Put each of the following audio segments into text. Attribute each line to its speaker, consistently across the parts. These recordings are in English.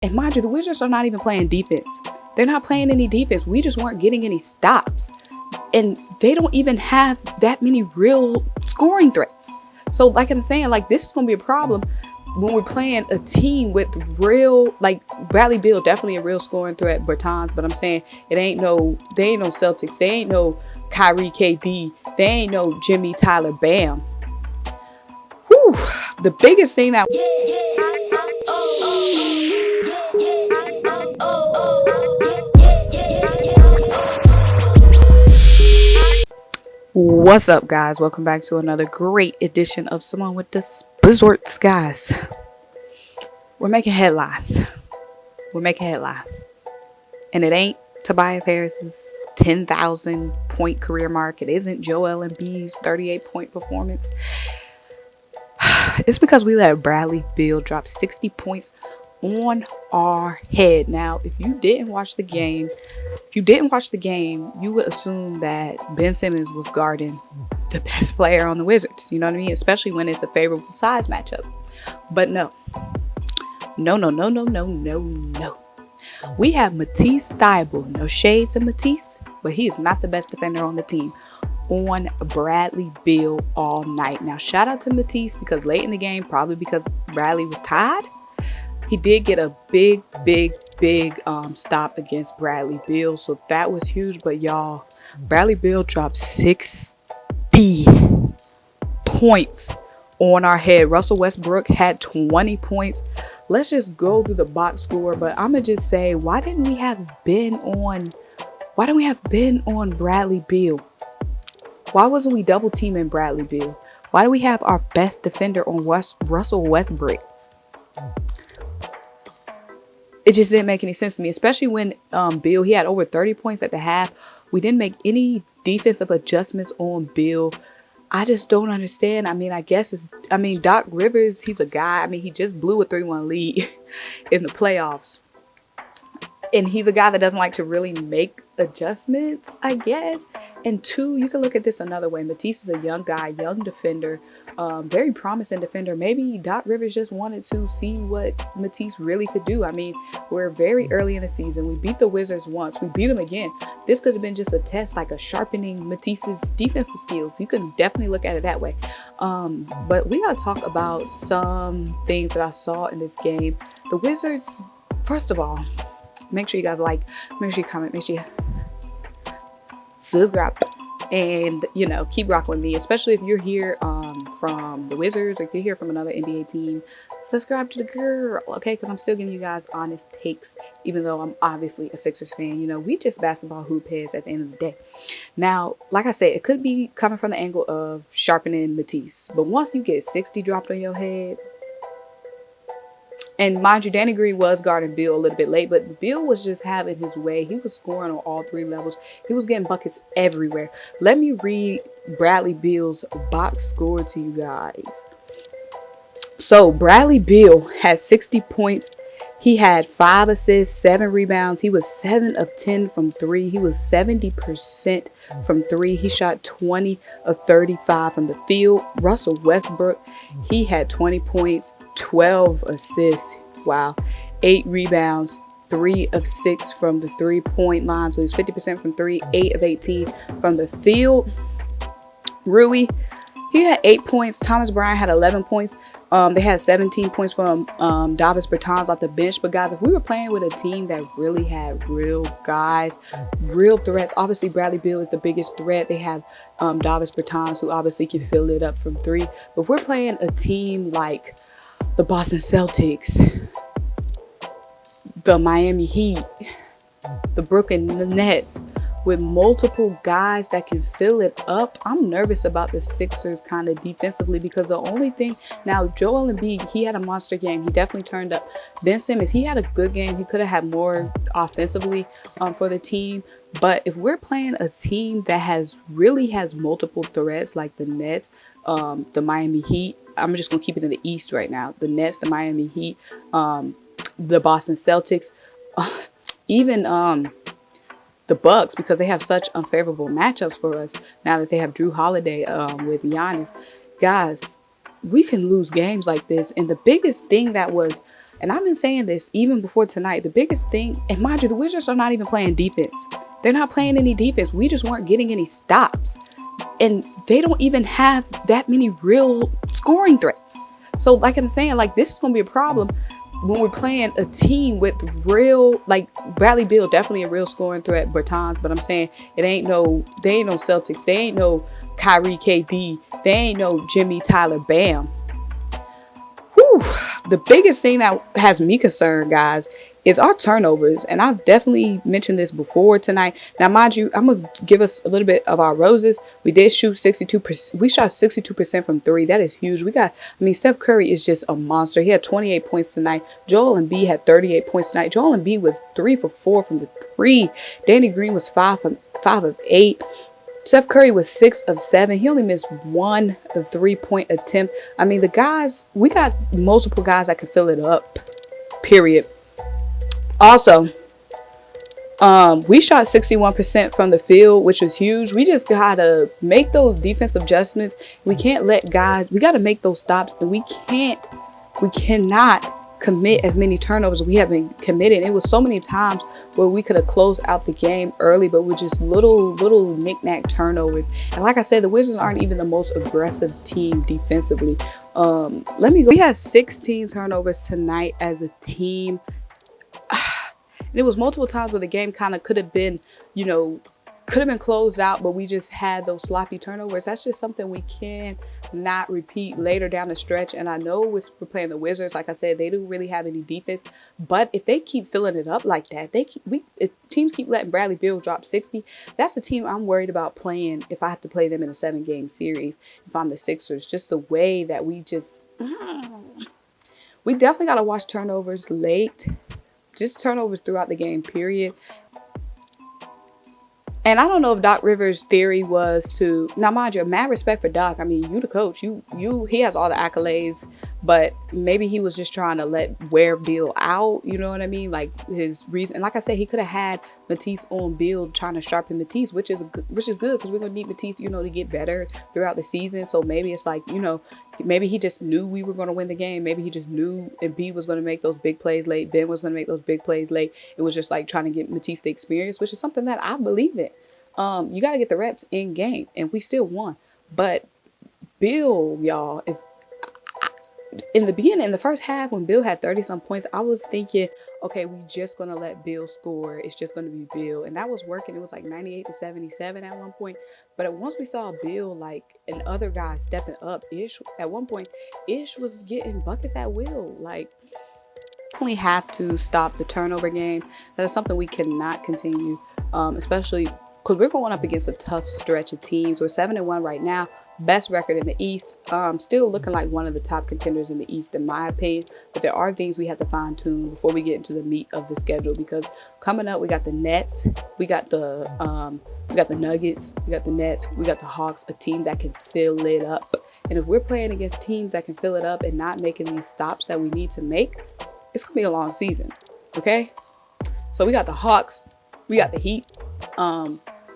Speaker 1: And mind you, the Wizards are not even playing defense. They're not playing any defense. We just weren't getting any stops. And they don't even have that many real scoring threats. So like I'm saying, like, this is going to be a problem when we're playing a team with real, like, Bradley Beal, definitely a real scoring threat, Bertans, but I'm saying they ain't no Celtics. They ain't no Kyrie KD. They ain't no Jimmy Tyler Bam. Whew. The biggest thing that What's up, guys? Welcome back to another great edition of Simone with the Sports, guys. We're making headlines. And it ain't Tobias Harris's 10,000 point career mark. It isn't Joel Embiid's 38-point performance. It's because we let Bradley Beal drop 60 points on our head. Now, if you didn't watch the game, you would assume that Ben Simmons was guarding the best player on the Wizards. You know what I mean? Especially when it's a favorable size matchup. But no. We have Matisse THYBULLE. No shade to Matisse, but he is not the best defender on the team. On Bradley Beal all night. Now, shout out to Matisse, because late in the game, probably because Bradley was tired, he did get a big stop against Bradley Beal. So that was huge. But y'all, Bradley Beal dropped 60 points on our head. Russell Westbrook had 20 points. Let's just go through the box score. But I'm going to just say, why didn't we have been on Bradley Beal? Why wasn't we double teaming Bradley Beal? Why do we have our best defender on Russell Westbrook? It just didn't make any sense to me, especially when Beal, he had over 30 points at the half. We didn't make any defensive adjustments on Beal. I just don't understand. I mean, Doc Rivers, he's a guy. I mean, he just blew a 3-1 lead in the playoffs. And he's a guy that doesn't like to really make adjustments, I guess. And two, you can look at this another way. Matisse is a young guy, young defender, very promising defender. Maybe Doc Rivers just wanted to see what Matisse really could do. I mean, we're very early in the season. We beat the Wizards once. We beat them again. This could have been just a test, like a sharpening Matisse's defensive skills. You can definitely look at it that way. But we got to talk about some things that I saw in this game. The Wizards, first of all, make sure you guys like, make sure you comment, make sure you subscribe, and keep rocking with me, especially if you're here from the Wizards, or if you're here from another NBA team. Subscribe to the girl, okay? Because I'm still giving you guys honest takes, even though I'm obviously a Sixers fan. We just basketball hoop heads at the end of the day. Now, like I said, it could be coming from the angle of sharpening Matisse, but once you get 60 dropped on your head, and mind you, Danny Green was guarding Beal a little bit late, but Beal was just having his way. He was scoring on all three levels. He was getting buckets everywhere. Let me read Bradley Beal's box score to you guys. So Bradley Beal had 60 points. He had 5 assists, 7 rebounds. He was 7 of 10 from 3. He was 70% from 3. He shot 20 of 35 from the field. Russell Westbrook, he had 20 points, 12 assists. Wow. 8 rebounds, 3 of 6 from the 3-point line. So he's 50% from 3, 8 of 18 from the field. Rui, he had 8 points. Thomas Bryant had 11 points. They had 17 points from Davis Bertans off the bench. But guys, if we were playing with a team that really had real guys, real threats, obviously Bradley Beal is the biggest threat. They have Davis Bertans, who obviously can fill it up from 3. But we're playing a team like the Boston Celtics, the Miami Heat, the Brooklyn Nets, with multiple guys that can fill it up. I'm nervous about the Sixers kind of defensively, because the only thing now, Joel Embiid, he had a monster game. He definitely turned up. Ben Simmons, he had a good game. He could have had more offensively for the team. But if we're playing a team that really has multiple threats, like the Nets, the Miami Heat, I'm just gonna keep it in the East right now. The Nets, the Miami Heat, the Boston Celtics, even the Bucks, because they have such unfavorable matchups for us now that they have Drew Holiday with Giannis. Guys, we can lose games like this. And the biggest thing that was And I've been saying this even before tonight. The biggest thing, and mind you, the Wizards are not even playing defense. They're not playing any defense. We just weren't getting any stops. And they don't even have that many real scoring threats. So like I'm saying, like, this is going to be a problem when we're playing a team with real, like, Bradley Beal, definitely a real scoring threat, Bertans, but I'm saying they ain't no Celtics. They ain't no Kyrie KD. They ain't no Jimmy Tyler Bam. Whew. The biggest thing that has me concerned, guys, is our turnovers. And I've definitely mentioned this before tonight. Now, mind you, I'm going to give us a little bit of our roses. We did shoot 62%. We shot 62% from 3. That is huge. Steph Curry is just a monster. He had 28 points tonight. Joel Embiid had 38 points tonight. Joel Embiid was 3 for 4 from the 3. Danny Green was 5 of 8. Steph Curry was 6 of 7. He only missed 1 3-point attempt. I mean, the guys, we got multiple guys that can fill it up, period. Also, we shot 61% from the field, which was huge. We just gotta make those defensive adjustments. We can't let guys, we gotta make those stops, and we cannot commit as many turnovers as we have been committing. It was so many times where we could have closed out the game early, but with just little knick-knack turnovers. And like I said, the Wizards aren't even the most aggressive team defensively. We had 16 turnovers tonight as a team. And it was multiple times where the game kind of could have been closed out, but we just had those sloppy turnovers. That's just something we can not repeat later down the stretch. And I know we're playing the Wizards. Like I said, they don't really have any defense. But if they keep filling it up like that, if teams keep letting Bradley Beal drop 60, that's the team I'm worried about playing if I have to play them in a 7-game series. If I'm the Sixers, just the way that we definitely got to watch turnovers late. Just turnovers throughout the game, period. And I don't know if Doc Rivers' theory was to, now mind you, mad respect for Doc. I mean, you the coach, he has all the accolades, but maybe he was just trying to wear Beal out. You know what I mean? Like his reason. And like I said, he could have had Matisse on Beal trying to sharpen Matisse, which is good because we're gonna need Matisse, to get better throughout the season. So maybe it's like, maybe he just knew we were gonna win the game. Maybe he just knew Embiid was gonna make those big plays late. Ben was gonna make those big plays late. It was just like trying to get Matisse the experience, which is something that I believe in. You got to get the reps in game, and we still won. But Beal, y'all, in the beginning, in the first half, when Beal had 30-some points, I was thinking, okay, we just going to let Beal score. It's just going to be Beal. And that was working. It was like 98-77 at one point. But once we saw Beal, and other guys stepping up, at one point, Ish was getting buckets at will. Definitely have to stop the turnover game. That is something we cannot continue, especially because we're going up against a tough stretch of teams. We're 7-1 right now. Best record in the East. Still looking like one of the top contenders in the East, in my opinion. But there are things we have to fine tune before we get into the meat of the schedule. Because coming up, we got the Nets, we got the Nuggets, we got the Nets, we got the Hawks, a team that can fill it up. And if we're playing against teams that can fill it up and not making these stops that we need to make, it's gonna be a long season. Okay, so we got the Hawks, we got the Heat.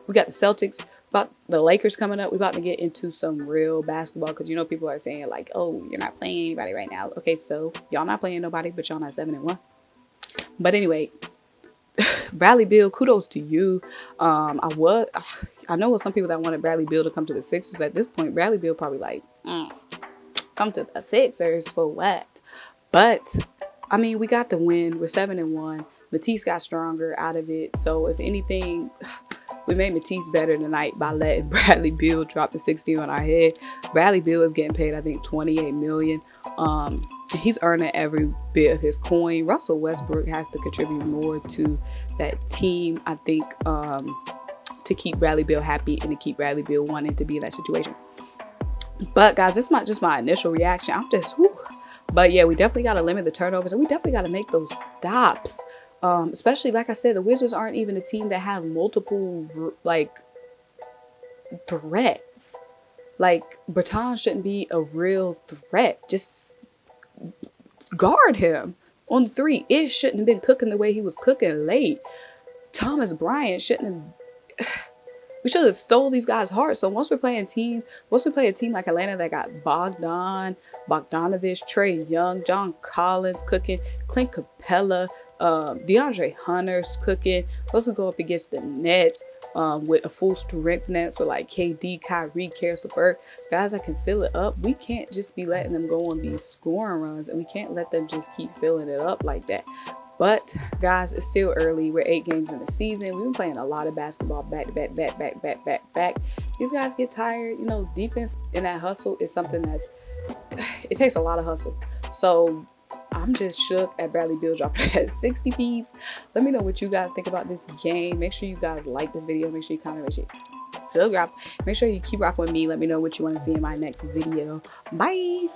Speaker 1: We got the Celtics, about the Lakers coming up. We're about to get into some real basketball because, people are saying like, oh, you're not playing anybody right now. Okay, so y'all not playing nobody, but y'all not 7-1. But anyway, Bradley Beal, kudos to you. I know with some people that wanted Bradley Beal to come to the Sixers at this point. Bradley Beal probably like, come to the Sixers for what? But I mean, we got the win. We're 7-1. Matisse got stronger out of it. So if anything, we made Matisse better tonight by letting Bradley Beal drop the 60 on our head. Bradley Beal is getting paid, I think, $28 million. He's earning every bit of his coin. Russell Westbrook has to contribute more to that team, I think, to keep Bradley Beal happy and to keep Bradley Beal wanting to be in that situation. But guys, this is not just my initial reaction. But yeah, we definitely got to limit the turnovers, and we definitely got to make those stops. Especially, like I said, the Wizards aren't even a team that have multiple, threats. Bertans shouldn't be a real threat. Just guard him on the 3. It shouldn't have been cooking the way he was cooking late. Thomas Bryant shouldn't have... We should have stole these guys' hearts. So once we play a team like Atlanta that got Bogdanovich, Trae Young, John Collins cooking, Clint Capella, DeAndre Hunter's cooking. Supposed to go up against the Nets with a full strength Nets with like KD, Kyrie, Karis LeVert, guys that can fill it up. We can't just be letting them go on these scoring runs, and we can't let them just keep filling it up like that. But guys, it's still early. We're 8 games in the season. We've been playing a lot of basketball back to back. These guys get tired. You know, defense in that hustle is something it takes a lot of hustle. So I'm just shook at Bradley Beal dropping at 60 piece. Let me know what you guys think about this game. Make sure you guys like this video. Make sure you comment. Make sure you subscribe. Make sure you keep rocking with me. Let me know what you want to see in my next video. Bye.